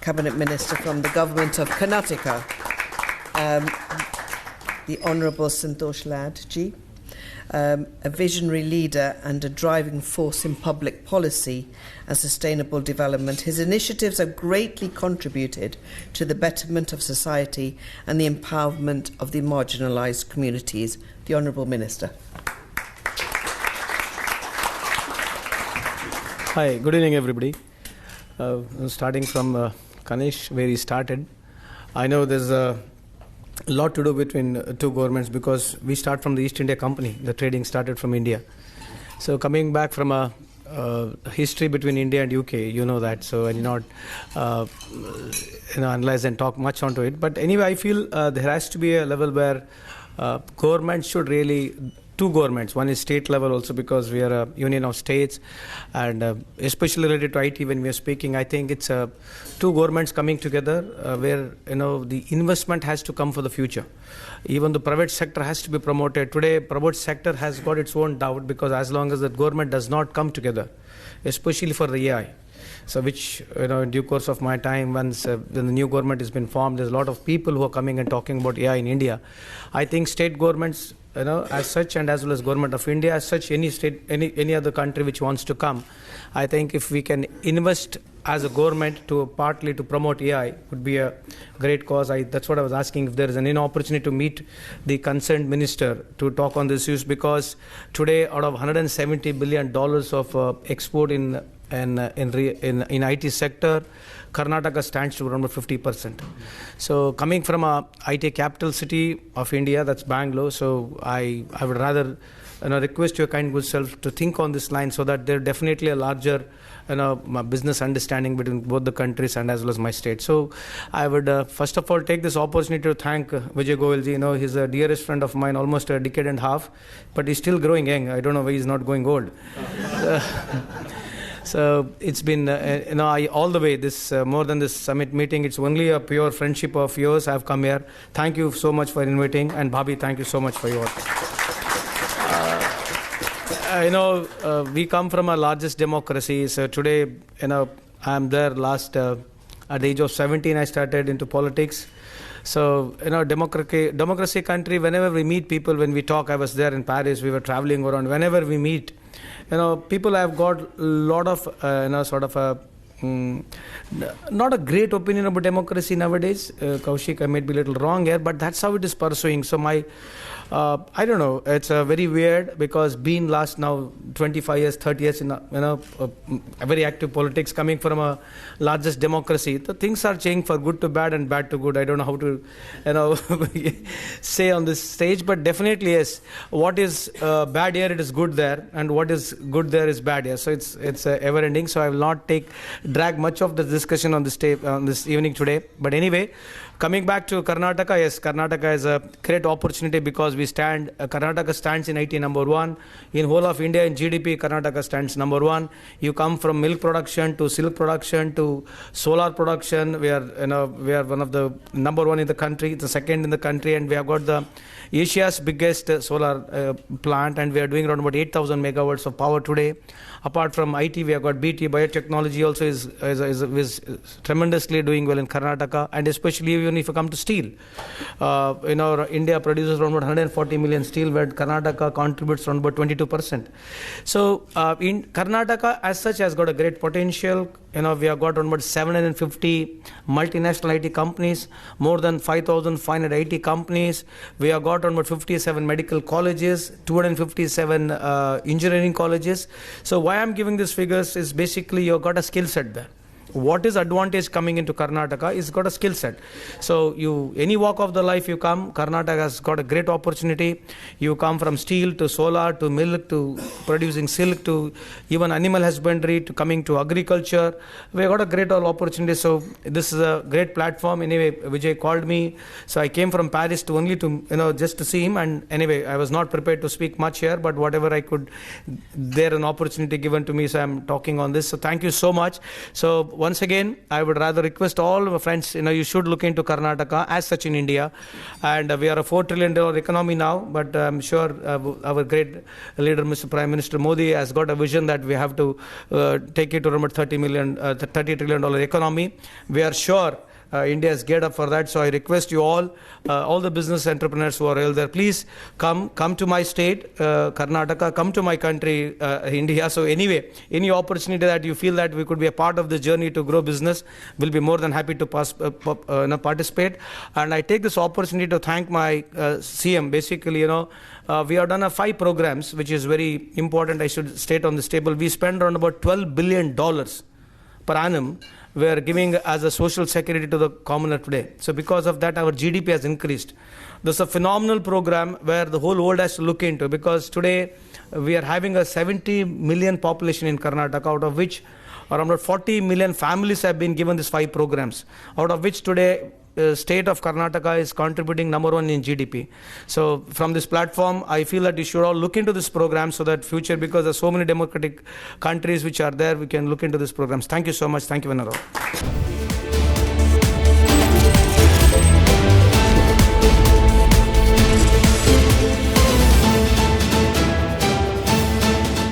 Cabinet Minister from the Government of Karnataka, the Honourable Santosh Lad ji, a visionary leader and a driving force in public policy and sustainable development. His initiatives have greatly contributed to the betterment of society and the empowerment of the marginalised communities. The Honourable Minister. Hi, good evening everybody. Starting from Kanish, where he started, I know there's a lot to do between two governments because we start from the East India Company. The trading started from India. So coming back from a history between India and UK, you know that. So I did not analyze and talk much onto it. But anyway, I feel there has to be a level where government should really. Two governments. One is state level also because we are a union of states, and especially related to IT when we are speaking, I think it's two governments coming together where the investment has to come for the future. Even the private sector has to be promoted. Today, private sector has got its own doubt because as long as the government does not come together, especially for the AI. So which, in due course of my time, once when the new government has been formed, there's a lot of people who are coming and talking about AI in India. I think state governments, as such, and as well as government of India, as such, any state, any other country which wants to come, I think if we can invest as a government to partly to promote AI would be a great cause. That's what I was asking, if there is an opportunity to meet the concerned minister to talk on this issues, because today out of $170 billion of export in IT sector, Karnataka stands to around 50%. So coming from a IT capital city of India, that's Bangalore, so I would rather request your kind good self to think on this line so that there definitely a larger business understanding between both the countries and as well as my state. So I would first of all take this opportunity to thank Vijay Goyalji. He's a dearest friend of mine, almost a decade and a half, but he's still growing young. I don't know why he's not going old. So it's been, all the way, this more than this summit meeting, it's only a pure friendship of yours. I've come here. Thank you so much for inviting. And Bhabhi, thank you so much for your we come from our largest democracy. So today, I'm there last, at the age of 17, I started into politics. So, democracy country, whenever we meet people, when we talk, I was there in Paris, we were traveling around, whenever we meet, people have got a lot of, sort of a, not a great opinion about democracy nowadays. Kaushik, I may be a little wrong here, but that's how it is pursuing. So I don't know, it's very weird because being last now 25 years, 30 years in a very active politics, coming from a largest democracy, the things are changing for good to bad and bad to good. I don't know how to say on this stage, but definitely yes, what is bad here, it is good there, and what is good there is bad here. So it's ever ending. So I will not drag much of the discussion on this evening today. But anyway, coming back to Karnataka, yes, Karnataka is a great opportunity because Karnataka stands in IT number one. In whole of India in GDP, Karnataka stands number one. You come from milk production to silk production to solar production. We are one of the number one in the country, the second in the country, and we have got the Asia's biggest solar plant, and we are doing around about 8,000 megawatts of power today. Apart from IT, we have got BT, biotechnology also is tremendously doing well in Karnataka, and especially even if you come to steel. India produces around about 140 million steel, where Karnataka contributes around about 22%. So in Karnataka as such has got a great potential. We have got around about 750 multinational IT companies, more than 5,500 IT companies. We have got around about 57 medical colleges, 257 engineering colleges. So why I'm giving these figures is basically you've got a skill set there. What is advantage coming into Karnataka is got a skill set. So any walk of the life you come, Karnataka has got a great opportunity. You come from steel to solar to milk to producing silk to even animal husbandry to coming to agriculture. We got a great opportunity. So this is a great platform. Anyway, Vijay called me. So I came from Paris just to see him. And anyway, I was not prepared to speak much here, but whatever I could, there an opportunity given to me. So I'm talking on this. So thank you so much. So once again, I would rather request all my friends, you should look into Karnataka as such in India. And we are a $4 trillion economy now, but I'm sure our great leader, Mr. Prime Minister Modi, has got a vision that we have to take it to around $30 trillion economy. We are sure India is geared up for that. So I request you all the business entrepreneurs who are there, please come to my state, Karnataka, come to my country, India. So anyway, any opportunity that you feel that we could be a part of the journey to grow business, we'll be more than happy to participate. And I take this opportunity to thank my CM. Basically, we have done 5 programs, which is very important. I should state on this table. We spend around about $12 billion per annum. We are giving as a social security to the commoner today. So because of that, our GDP has increased. This is a phenomenal program where the whole world has to look into, because today we are having a 70 million population in Karnataka, out of which around 40 million families have been given these 5 programs, out of which today state of Karnataka is contributing number 1 in GDP. So from this platform, I feel that you should all look into this program so that future, because there are so many democratic countries which are there, we can look into these programs. Thank you so much. Thank you, Venerable.